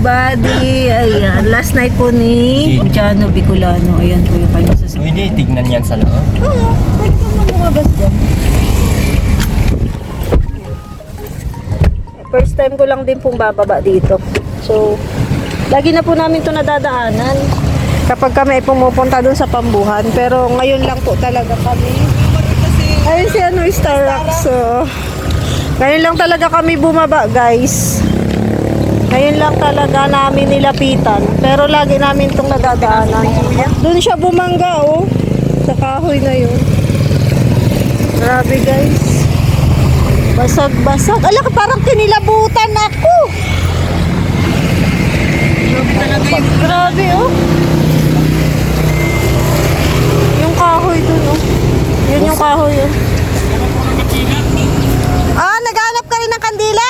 everybody. Ayan, last night po ni Luciano Bicolano. Ayan po yung kanyang sasakyan. Pwede, tignan yan sa loob. Oo, pwede ka lumabas dyan. First time ko lang din pong bababa dito. So, lagi na po namin ito nadadaanan kapag kami pumupunta dun sa Pambuhan. Pero ngayon lang po talaga kami. Ayun si Starbucks. So, ngayon lang talaga kami bumaba, guys. Ngayon lang talaga namin nilapitan. Pero lagi namin itong nadadaanan. Doon siya bumangga, oh. Sa kahoy na yun. Grabe, guys. Basag-basag. Ala, parang kinilabutan ako. Grabe, oh. Yung kahoy dun, oh. Yun yung kahoy, oh. Ah, naghanap ka rin ng kandila.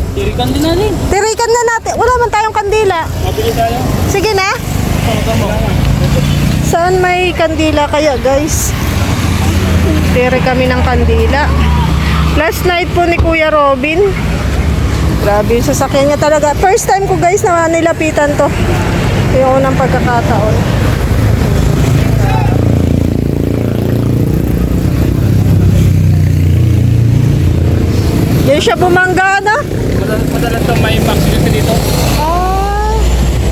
Tirikan din natin. Tirikan na natin. Wala man tayong kandila. Mabili tayo. Sige na. Saan may kandila kaya, guys? Tiri kami ng kandila. Last night po ni Kuya Robin. Grabe yung sasakyan niya talaga. First time ko, guys, na nilapitan to. Yung unang pagkakataon. Yan siya bumangga na. Madalas to may accident dito. Ah,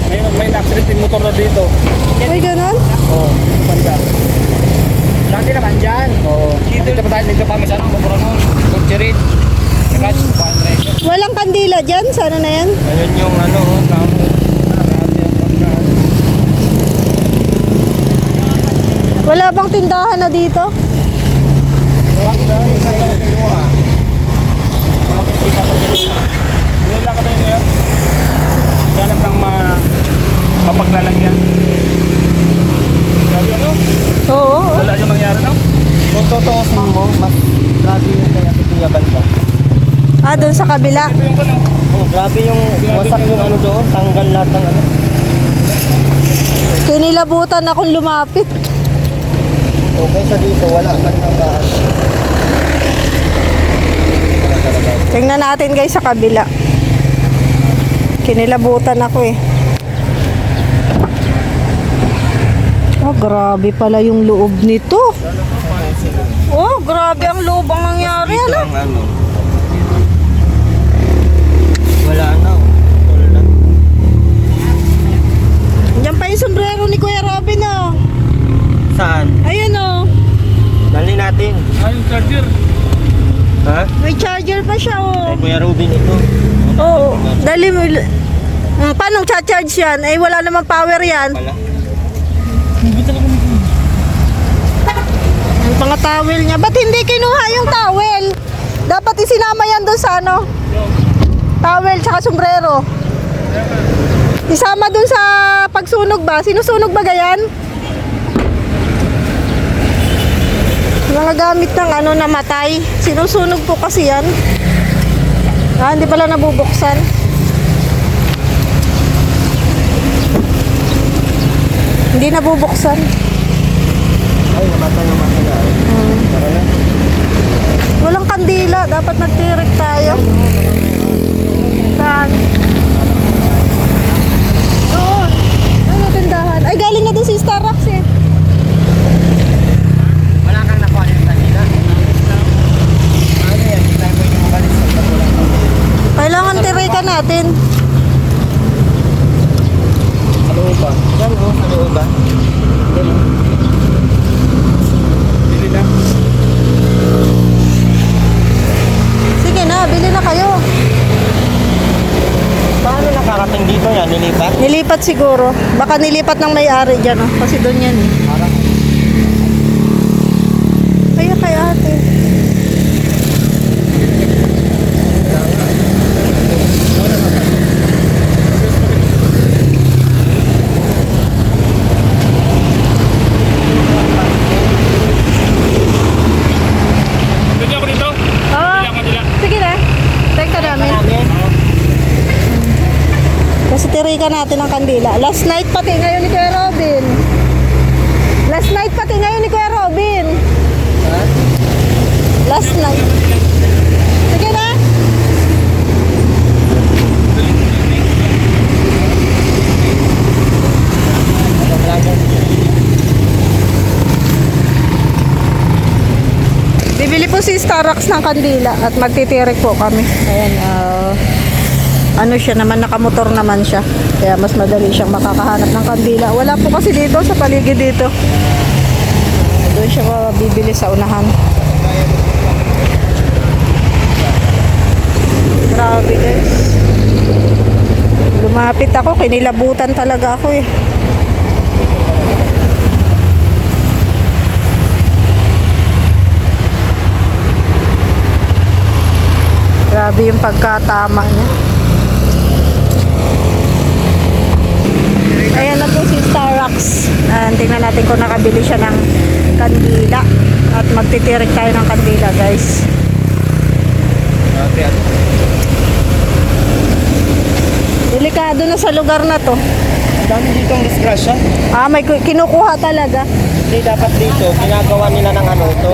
May accident yung motor na dito. may ganun? Oo, banda. Dati naman dyan. Oo. Dito pa tayo dito kami sa motor nun. Kutsi rin. Walang kandila dyan? Sana na yan? Ayun yung ano, tamo. Wala bang tindahan na dito? Wala ka tayo ngayon. Ganap ng mapaglalagyan. Grabe ano? Oo. Wala yung nangyari no? Kung totoosin mo, mas grabe yung kaya titiyaban ka. Ah, doon sa kabila. Oh, grabe yung wasak yung ano doon, tanggal lahat ng ano. Kinilabutan akong lumapit. Okay sa dito, wala man ng bahan. Tingnan natin, guys, sa kabila. Kinilabutan ako eh. Oh, grabe pala yung loob nito. Oh, grabe ang loob ang nangyari. Ano? Ano? Wala na. Wala na. Diyan pa yung sombrero ni Kuya Robin, oh. Saan? Ayun, oh. Dali natin. Yung charger. Ha? May charger pa siya, oh. Ay, Kuya Robin ito. Oo. Dali mo. Paano cha-charge yan? Eh, wala namang power yan. Wala. Yung mga towel niya. Ba't hindi kinuha yung towel? Dapat isinama yan doon sa ano? Towel tsaka sombrero. Isama doon sa pagsunog ba? Sinusunog ba gayan? Mga gamit ng ano namatay. Sinusunog po kasi yan. Ah, hindi pala nabubuksan. Hindi nabubuksan. Ay, namatay yung makina. Tara na. Walang kandila. Dapat nagtirik tayo. Saan? Doon. Ano tindahan? Ay, galing na doon si Starbucks eh. Wala kang nakuha yung kanina. Ano yan? Hindi tayo pwede makalis. Kailangan tirikan natin. Sa loob ba? Yan o, sa loob ba? Yan o. Bili na. Sige na, bili na kayo. Paano nakarating dito yan? Nilipat? Nilipat siguro. Baka nilipat ng may-ari dyan, oh. Kasi doon yan eh. Parang Kaya kay ate. Oo. Sige na. Teka namin. Kasi tirikan natin ang kandila. Last night pati ngayon ni Kuya Robin. Last night pati ngayon ni Kuya Robin. Last night. Sige na. po si Starrocks ng Kandila at magtitirik po kami. Ayan, ano siya naman, nakamotor naman siya. Kaya mas madali siyang makakahanap ng kandila. Wala po kasi dito sa paligid dito. Doon siya bibili sa unahan. Grabe guys. Lumapit ako, kinilabutan talaga ako eh. Grabe yung pagkatama niya. Ayan na po si Starrocks. Tingnan natin kung nakabili siya ng kandila. At magtitirik tayo ng kandila guys. Delikado na sa lugar na to. Ang dami dito ang disgrasya. May kinukuha talaga. Hindi dapat dito, ginagawa nila ng ano ito.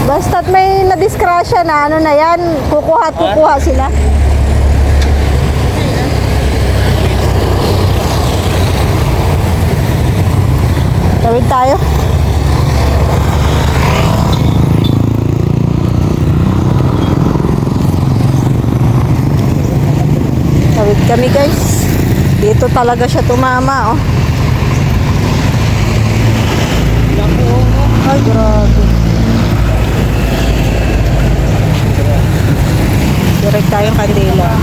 Basta't may nadiskrasya na ano na yan, kukuha at kukuha sila. Tawid tayo. Tawid kami guys. Dito talaga siya tumama oh. Ay grabe. Direct tayong kandila.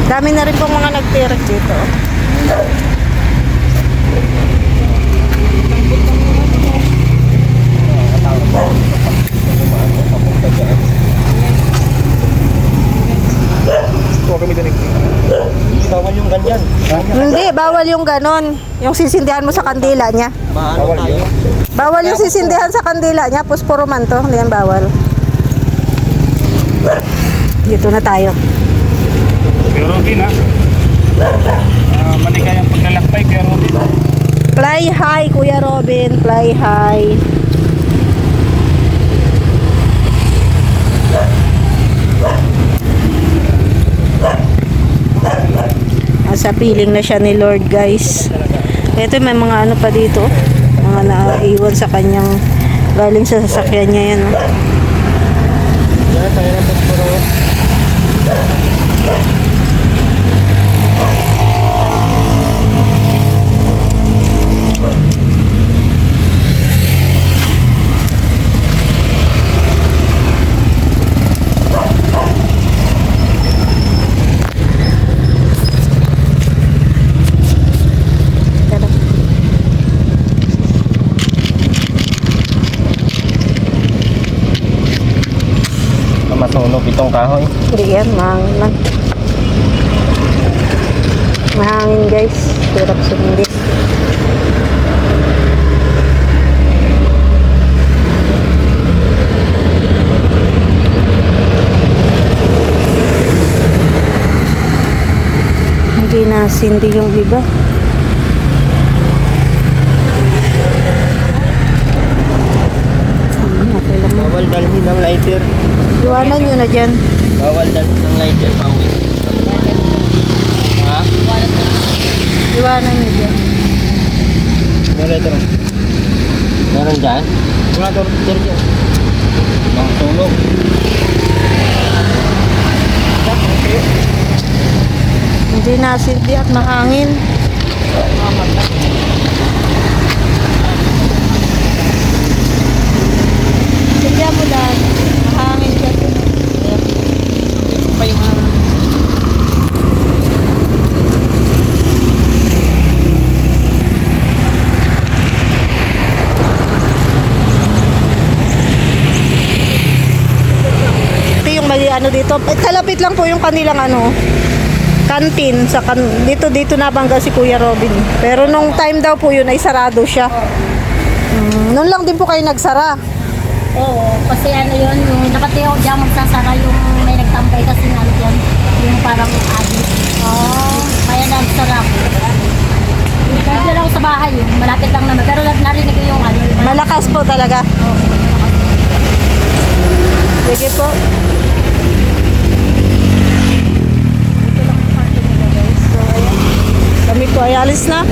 Dami na rin pong mga nagtirek dito. Bawal yung ganyan. Hindi, bawal yung ganon. Yung sisindihan mo sa kandila niya. Bawal yun. Bawal yung sisindihan sa kandila niya. Pusporo man to. Hindi yan bawal. Dito na tayo. Pero Robin ha. Maligayang paglalakbay kaya Robin. Fly high, Kuya Robin. Fly high. Sa piling na siya ni Lord guys. Ito may mga ano pa dito. Mga naiwan sa kanyang galing sa sasakyan niya yan. Oh. Yan, tayo na Pusporo. Masunog itong kahoy. Hindi yan, mahangin lang. Mahangin guys. Hirap sumindi. Hindi nasindi yung iba. Okay lang. Bawal dalhin ng lighter. Iwanan nyo na dyan. Bawal dalhin ng lighter. Pawis. Ha? Iwanan nyo dyan. Meron ito. Meron dyan? Wala ito. Meron dyan. Mga tulog. Hindi nasindi at mahangin. Sindihan mo lang. Mahangin dyan. Pa yung Ito yung mali ano dito. Kalapit lang po yung kanilang ano kantin sa dito nabangga si Kuya Robin. Pero nung time daw po yun ay sarado siya. Noon lang din po kayo nagsara. Oo, kasi ano yun, yung nakatiyo diyan magsasara yung may nagtambay kasi ano yan, yung parang adi. Kaya nagsara ko. Dito lang ako sa bahay, malapit lang naman. Pero narinig ko yung ano. Yung Malakas po talaga. Sige po. Ito lang yung parking nila guys. So ayan. Kami po ay alis na.